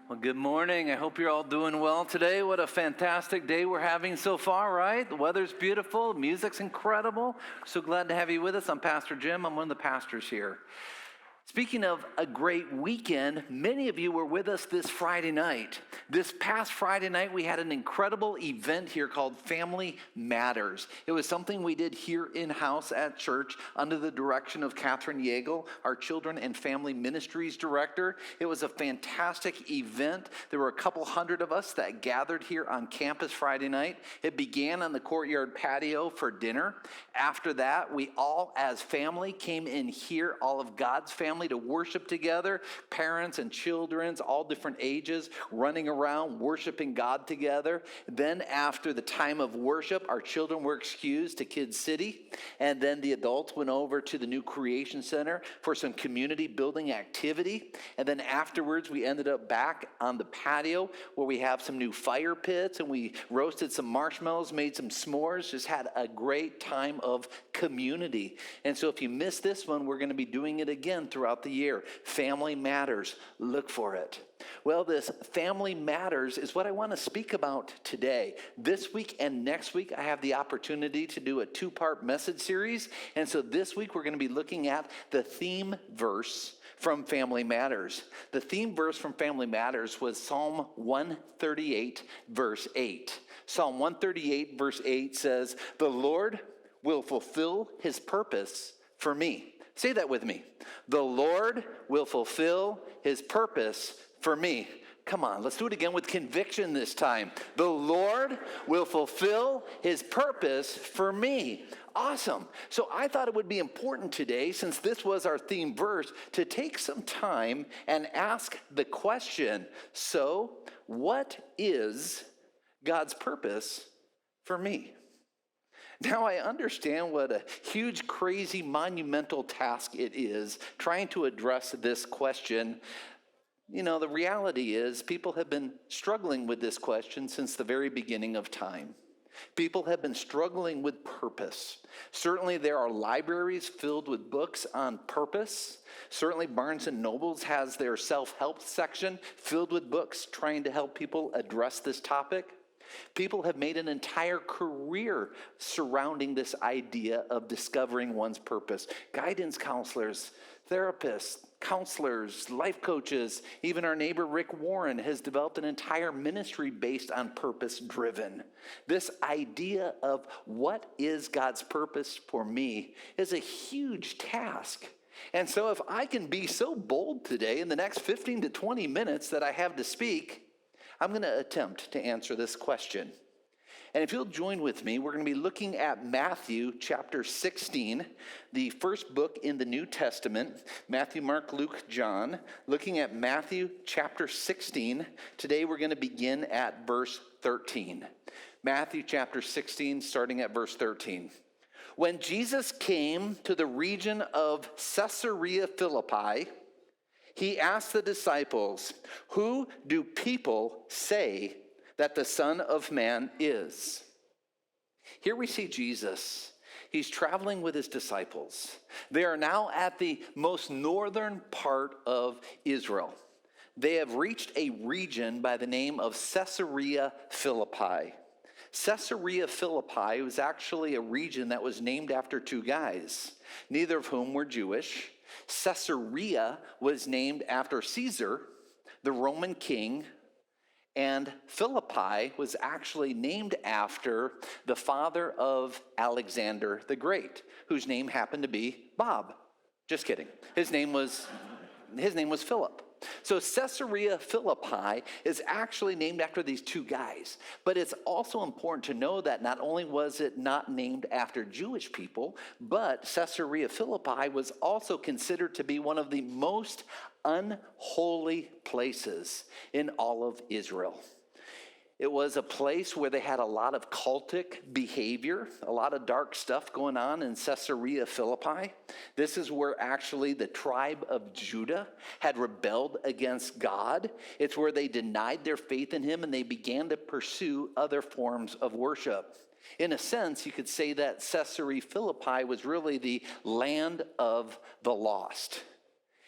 Well, good morning. I hope you're all doing well today. What a fantastic day we're having so far, right? The weather's beautiful, music's incredible. So glad to have you with us. I'm Pastor Jim. I'm one of the pastors here. Speaking of a great weekend, many of you were with us this Friday night. This past Friday night, we had an incredible event here called Family Matters. It was something we did here in-house at church under the direction of Catherine Yeagle, our Children and Family Ministries Director. It was a fantastic event. There were a couple hundred of us that gathered here on campus Friday night. It began on the courtyard patio for dinner. After that, we all as family came in here, all of God's family, to worship together, parents and children, all different ages, running around, worshiping God together. Then after the time of worship, our children were excused to Kids City, and then the adults went over to the new Creation Center for some community building activity. And then afterwards, we ended up back on the patio where we have some new fire pits, and we roasted some marshmallows, made some s'mores, just had a great time of community. And so if you missed this one, we're going to be doing it again throughout the year. Family Matters. Look for it. Well, this Family Matters is what I want to speak about today. This week and next week, I have the opportunity to do a two-part message series. And so this week, we're going to be looking at the theme verse from Family Matters. The theme verse from Family Matters was Psalm 138, verse 8. Psalm 138, verse 8 says, "The Lord will fulfill his purpose for me." Say that with me. The Lord will fulfill his purpose for me. Come on, let's do it again with conviction this time. The Lord will fulfill his purpose for me. Awesome. So I thought it would be important today, since this was our theme verse, to take some time and ask the question, so what is God's purpose for me? Now, I understand what a huge, crazy, monumental task it is trying to address this question. You know, the reality is people have been struggling with this question since the very beginning of time. People have been struggling with purpose. Certainly, there are libraries filled with books on purpose. Certainly, Barnes & Nobles has their self-help section filled with books trying to help people address this topic. People have made an entire career surrounding this idea of discovering one's purpose. Guidance counselors, therapists, counselors, life coaches, even our neighbor Rick Warren has developed an entire ministry based on purpose driven. This idea of what is God's purpose for me is a huge task. And so if I can be so bold today in the next 15 to 20 minutes that I have to speak, I'm going to attempt to answer this question. And if you'll join with me, we're going to be looking at Matthew chapter 16, the first book in the New Testament. Matthew, Mark, Luke, John. Looking at Matthew chapter 16. Today we're going to begin at verse 13. Matthew chapter 16, starting at verse 13. When Jesus came to the region of Caesarea Philippi, he asked the disciples, "Who do people say that the Son of Man is?" Here we see Jesus. He's traveling with his disciples. They are now at the most northern part of Israel. They have reached a region by the name of Caesarea Philippi. Caesarea Philippi was actually a region that was named after two guys, neither of whom were Jewish. Caesarea was named after Caesar, the Roman king, and Philippi was actually named after the father of Alexander the Great, whose name happened to be Bob. Just kidding. His name was Philip. So Caesarea Philippi is actually named after these two guys. But it's also important to know that not only was it not named after Jewish people, but Caesarea Philippi was also considered to be one of the most unholy places in all of Israel. It was a place where they had a lot of cultic behavior, a lot of dark stuff going on in Caesarea Philippi. This is where actually the tribe of Judah had rebelled against God. It's where they denied their faith in him and they began to pursue other forms of worship. In a sense, you could say that Caesarea Philippi was really the land of the lost.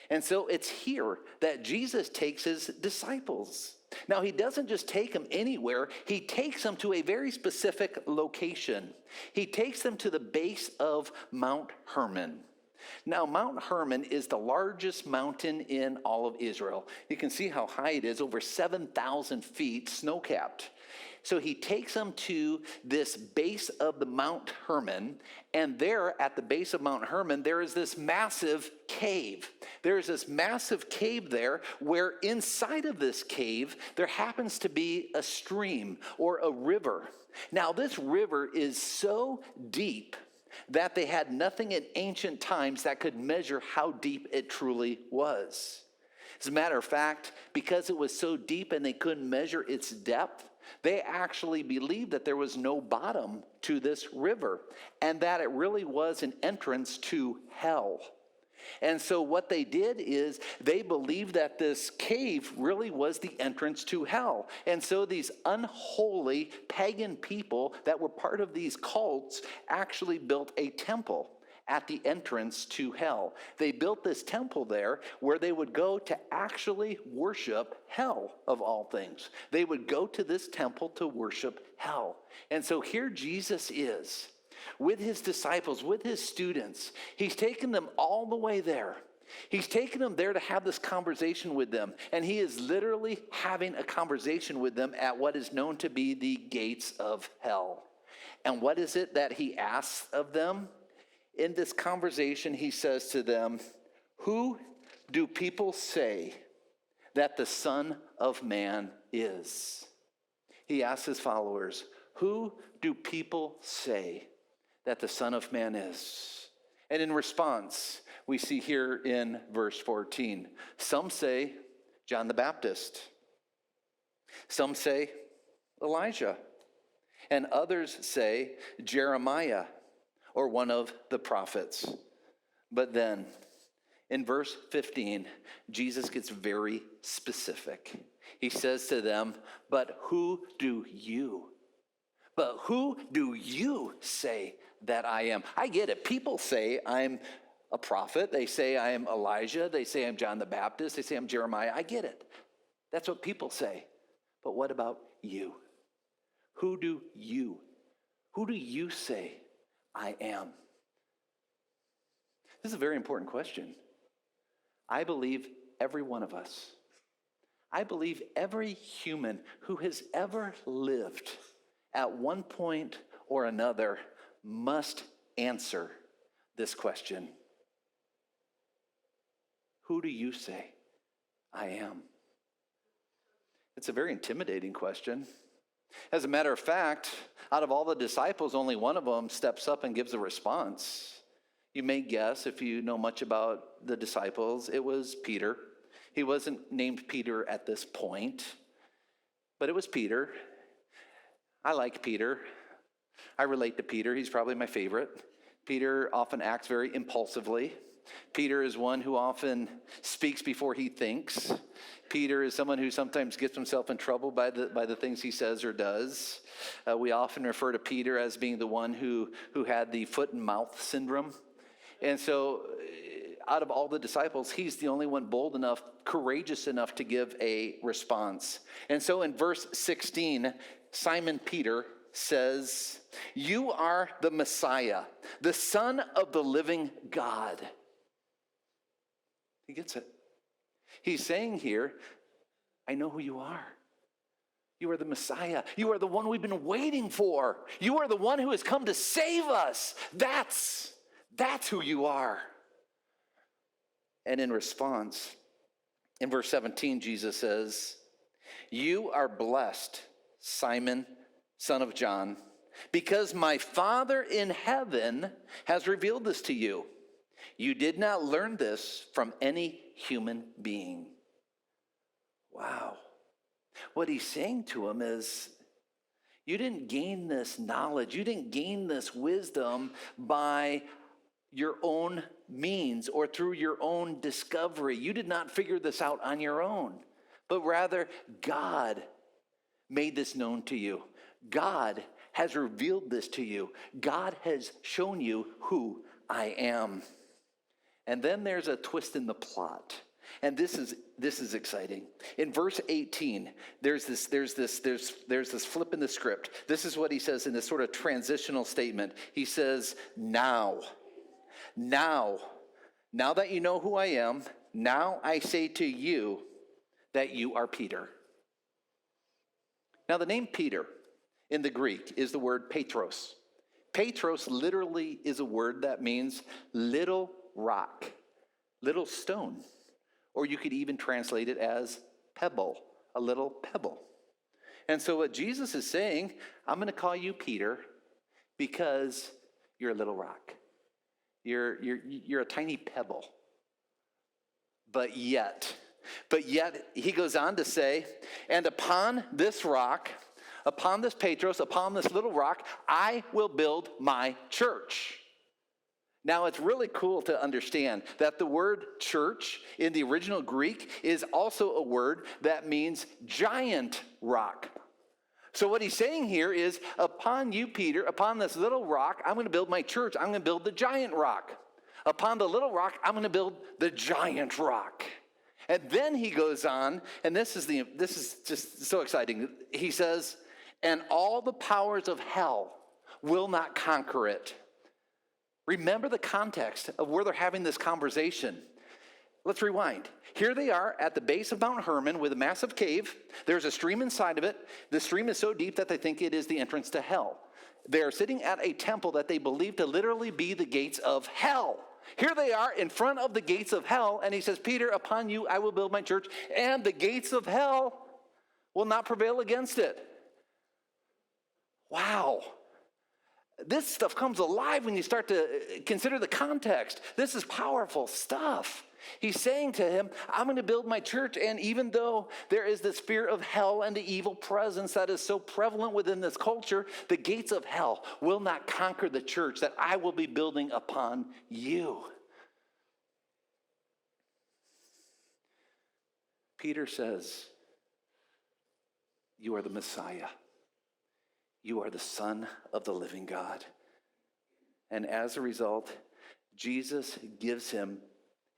And so it's here that Jesus takes his disciples. Now, he doesn't just take them anywhere. He takes them to a very specific location. He takes them to the base of Mount Hermon. Now, Mount Hermon is the largest mountain in all of Israel. You can see how high it is, over 7,000 feet, snow-capped. So he takes them to this base of the Mount Hermon, and there at the base of Mount Hermon, there is this massive cave. There is this massive cave there where inside of this cave, there happens to be a stream or a river. Now, this river is so deep that they had nothing in ancient times that could measure how deep it truly was. As a matter of fact, because it was so deep and they couldn't measure its depth, they actually believed that there was no bottom to this river and that it really was an entrance to hell. And so what they did is they believed that this cave really was the entrance to hell. And so these unholy pagan people that were part of these cults actually built a temple at the entrance to hell. They built this temple there where they would go to actually worship hell, of all things. They would go to this temple to worship hell. And so here Jesus is with his disciples, with his students. He's taken them all the way there. He's taken them there to have this conversation with them. And he is literally having a conversation with them at what is known to be the gates of hell. And what is it that he asks of them? In this conversation, he says to them, "Who do people say that the Son of Man is?" He asks his followers, "Who do people say that the Son of Man is?" And in response, we see here in verse 14, some say John the Baptist. Some say Elijah. And others say Jeremiah, or one of the prophets. But then, in verse 15, Jesus gets very specific. He says to them, But who do you say that I am? I get it. People say I'm a prophet. They say I am Elijah. They say I'm John the Baptist. They say I'm Jeremiah. I get it. That's what people say. But what about you? Who do you say I am? This is a very important question. I believe every one of us, I believe every human who has ever lived at one point or another must answer this question. Who do you say I am? It's a very intimidating question. As a matter of fact, out of all the disciples, only one of them steps up and gives a response. You may guess, if you know much about the disciples, it was Peter. He wasn't named Peter at this point, but it was Peter. I like Peter. I relate to Peter. He's probably my favorite. Peter often acts very impulsively. Peter is one who often speaks before he thinks. Peter is someone who sometimes gets himself in trouble by the things he says or does. We often refer to Peter as being the one who had the foot and mouth syndrome. And so out of all the disciples, he's the only one bold enough, courageous enough to give a response. And so in verse 16, Simon Peter says, "You are the Messiah, the Son of the living God." He gets it. He's saying here, I know who you are. You are the Messiah. You are the one we've been waiting for. You are the one who has come to save us. That's who you are. And in response, in verse 17, Jesus says, "You are blessed, Simon, son of John, because my Father in heaven has revealed this to you. You did not learn this from any human being." Wow. What he's saying to him is, you didn't gain this knowledge, you didn't gain this wisdom by your own means or through your own discovery. You did not figure this out on your own, but rather God made this known to you. God has revealed this to you. God has shown you who I am. And then there's a twist in the plot. And this is exciting. In verse 18, there's this flip in the script. This is what he says in this sort of transitional statement. He says, now that you know who I am, now I say to you that you are Peter. Now the name Peter in the Greek is the word Petros. Petros literally is a word that means little rock, little stone. Or you could even translate it as pebble, a little pebble. And so what Jesus is saying, I'm going to call you Peter because you're a little rock. You're a tiny pebble. But yet, he goes on to say, and upon this rock, upon this Petros, upon this little rock, I will build my church. Now, it's really cool to understand that the word church in the original Greek is also a word that means giant rock. So what he's saying here is, upon you, Peter, upon this little rock, I'm going to build my church. I'm going to build the giant rock. Upon the little rock, I'm going to build the giant rock. And then he goes on, and this is just so exciting. He says, and all the powers of hell will not conquer it. Remember the context of where they're having this conversation. Let's rewind. Here they are at the base of Mount Hermon with a massive cave. There's a stream inside of it. The stream is so deep that they think it is the entrance to hell. They are sitting at a temple that they believe to literally be the gates of hell. Here they are in front of the gates of hell, and he says, Peter, upon you I will build my church, and the gates of hell will not prevail against it. Wow. This stuff comes alive when you start to consider the context. This is powerful stuff. He's saying to him, I'm going to build my church, and even though there is this fear of hell and the evil presence that is so prevalent within this culture, the gates of hell will not conquer the church that I will be building upon you. Peter says, you are the Messiah. You are the Son of the living God. And as a result, Jesus gives him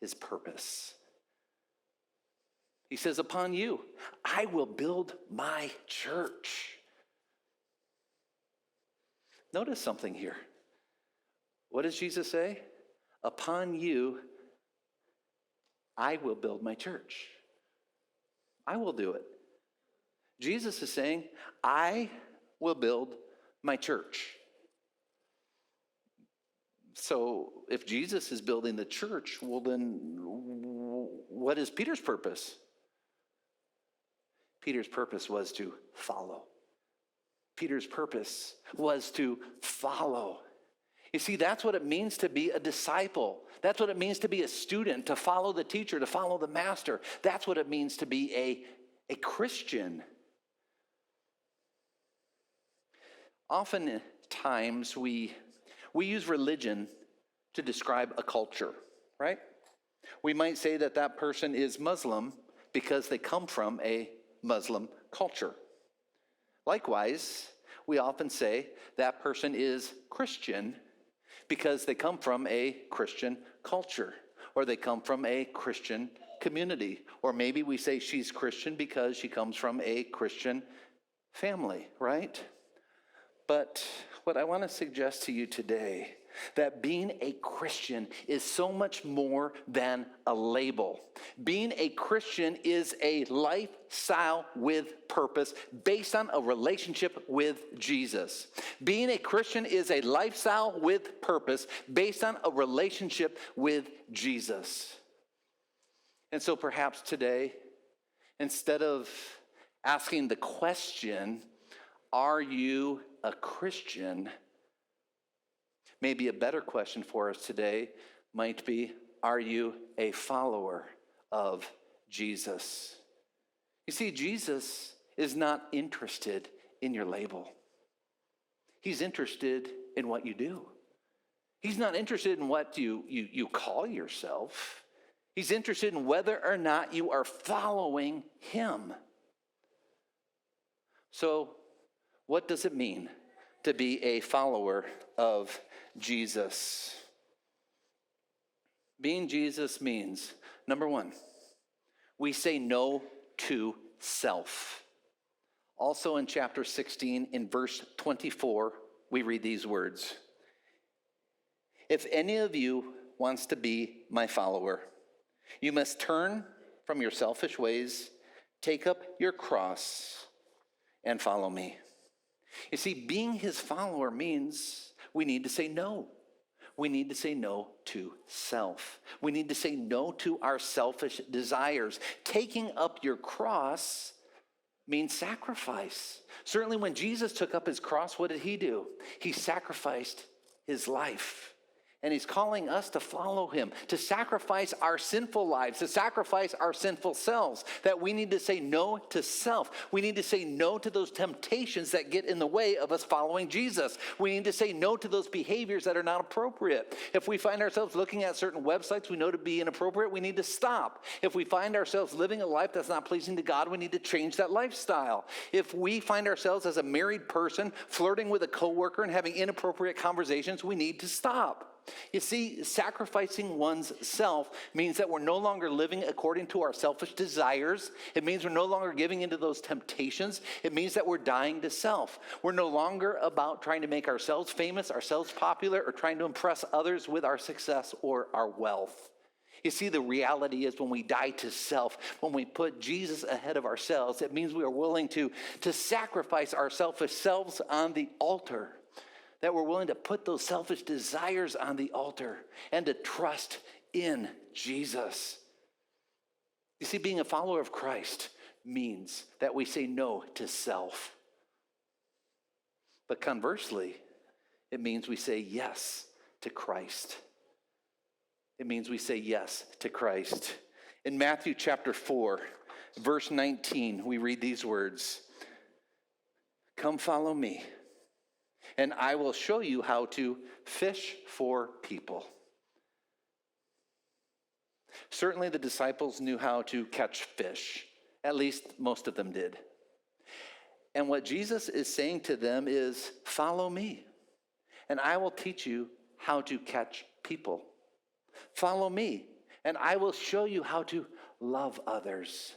his purpose. He says, upon you, I will build my church. Notice something here. What does Jesus say? Upon you, I will build my church. I will do it. Jesus is saying, I will build my church. So if Jesus is building the church, well then what is Peter's purpose? Peter's purpose was to follow. Peter's purpose was to follow. You see, that's what it means to be a disciple. That's what it means to be a student, to follow the teacher, to follow the master. That's what it means to be a Christian. Oftentimes we use religion to describe a culture, right? We might say that that person is Muslim because they come from a Muslim culture. Likewise, we often say that person is Christian because they come from a Christian culture, or they come from a Christian community, or maybe we say she's Christian because she comes from a Christian family, right? But what I want to suggest to you today, that being a Christian is so much more than a label. Being a Christian is a lifestyle with purpose based on a relationship with Jesus. Being a Christian is a lifestyle with purpose based on a relationship with Jesus. And so perhaps today, instead of asking the question, are you a Christian? Maybe a better question for us today might be, are you a follower of Jesus? You see, Jesus is not interested in your label. He's interested in what you do. He's not interested in what you call yourself. He's interested in whether or not you are following him. So, what does it mean to be a follower of Jesus? Being Jesus means, number one, we say no to self. Also in chapter 16, in verse 24, we read these words. If any of you wants to be my follower, you must turn from your selfish ways, take up your cross, and follow me. You see, being his follower means we need to say no. We need to say no to self. We need to say no to our selfish desires. Taking up your cross means sacrifice. Certainly when Jesus took up his cross, what did he do? He sacrificed his life. And he's calling us to follow him, to sacrifice our sinful lives, to sacrifice our sinful selves, that we need to say no to self. We need to say no to those temptations that get in the way of us following Jesus. We need to say no to those behaviors that are not appropriate. If we find ourselves looking at certain websites we know to be inappropriate, we need to stop. If we find ourselves living a life that's not pleasing to God, we need to change that lifestyle. If we find ourselves as a married person flirting with a coworker and having inappropriate conversations, we need to stop. You see, sacrificing one's self means that we're no longer living according to our selfish desires. It means we're no longer giving into those temptations. It means that we're dying to self. We're no longer about trying to make ourselves famous, ourselves popular, or trying to impress others with our success or our wealth. You see, the reality is when we die to self, when we put Jesus ahead of ourselves, it means we are willing to sacrifice our selfish selves on the altar. That we're willing to put those selfish desires on the altar and to trust in Jesus. You see, being a follower of Christ means that we say no to self. But conversely, it means we say yes to Christ. It means we say yes to Christ. In Matthew chapter 4, verse 19, we read these words, "Come follow me, and I will show you how to fish for people." Certainly the disciples knew how to catch fish. At least most of them did. And what Jesus is saying to them is, follow me, and I will teach you how to catch people. Follow me, and I will show you how to love others.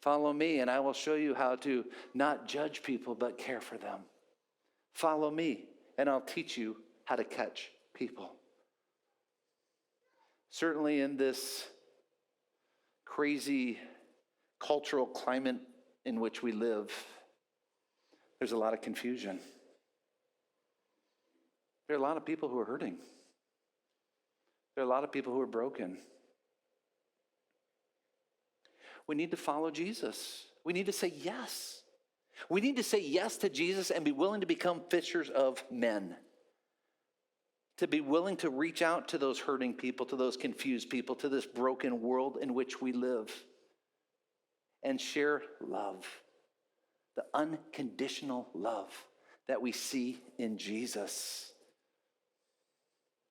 Follow me, and I will show you how to not judge people, but care for them. Follow me, and I'll teach you how to catch people. Certainly in this crazy cultural climate in which we live, there's a lot of confusion. There are a lot of people who are hurting. There are a lot of people who are broken. We need to follow Jesus. We need to say yes. We need to say yes to Jesus and be willing to become fishers of men. To be willing to reach out to those hurting people, to those confused people, to this broken world in which we live. And share love. The unconditional love that we see in Jesus.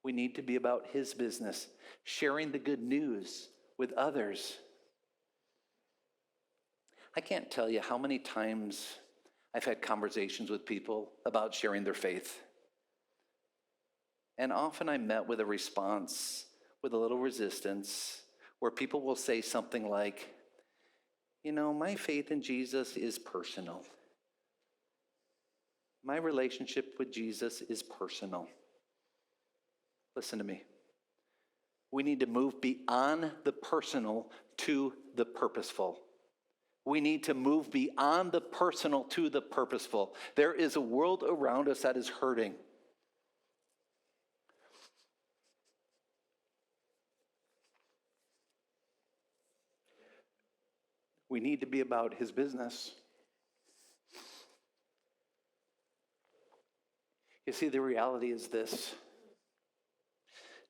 We need to be about his business, sharing the good news with others. I can't tell you how many times I've had conversations with people about sharing their faith. And often I'm met with a response with a little resistance where people will say something like, you know, my faith in Jesus is personal. My relationship with Jesus is personal. Listen to me. We need to move beyond the personal to the purposeful. We need to move beyond the personal to the purposeful. There is a world around us that is hurting. We need to be about his business. You see, the reality is this.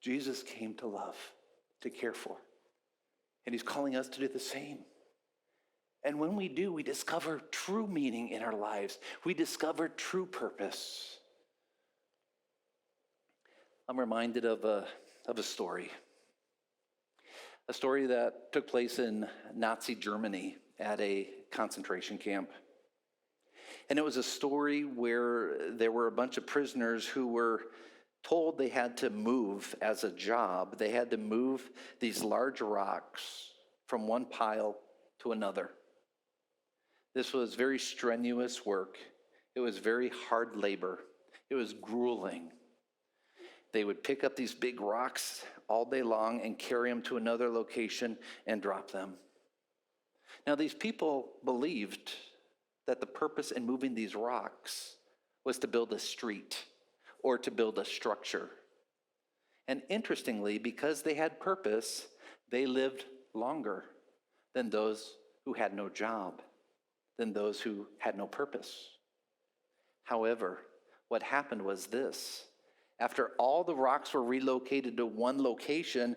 Jesus came to love, to care for. And he's calling us to do the same. And when we do, we discover true meaning in our lives. We discover true purpose. I'm reminded of a story. A story that took place in Nazi Germany at a concentration camp. And it was a story where there were a bunch of prisoners who were told they had to move as a job. They had to move these large rocks from one pile to another. This was very strenuous work. It was very hard labor. It was grueling. They would pick up these big rocks all day long and carry them to another location and drop them. Now, these people believed that the purpose in moving these rocks was to build a street or to build a structure. And interestingly, because they had purpose, they lived longer than those who had no job, than those who had no purpose. However, what happened was this. After all the rocks were relocated to one location,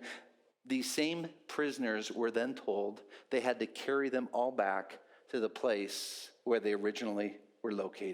these same prisoners were then told they had to carry them all back to the place where they originally were located.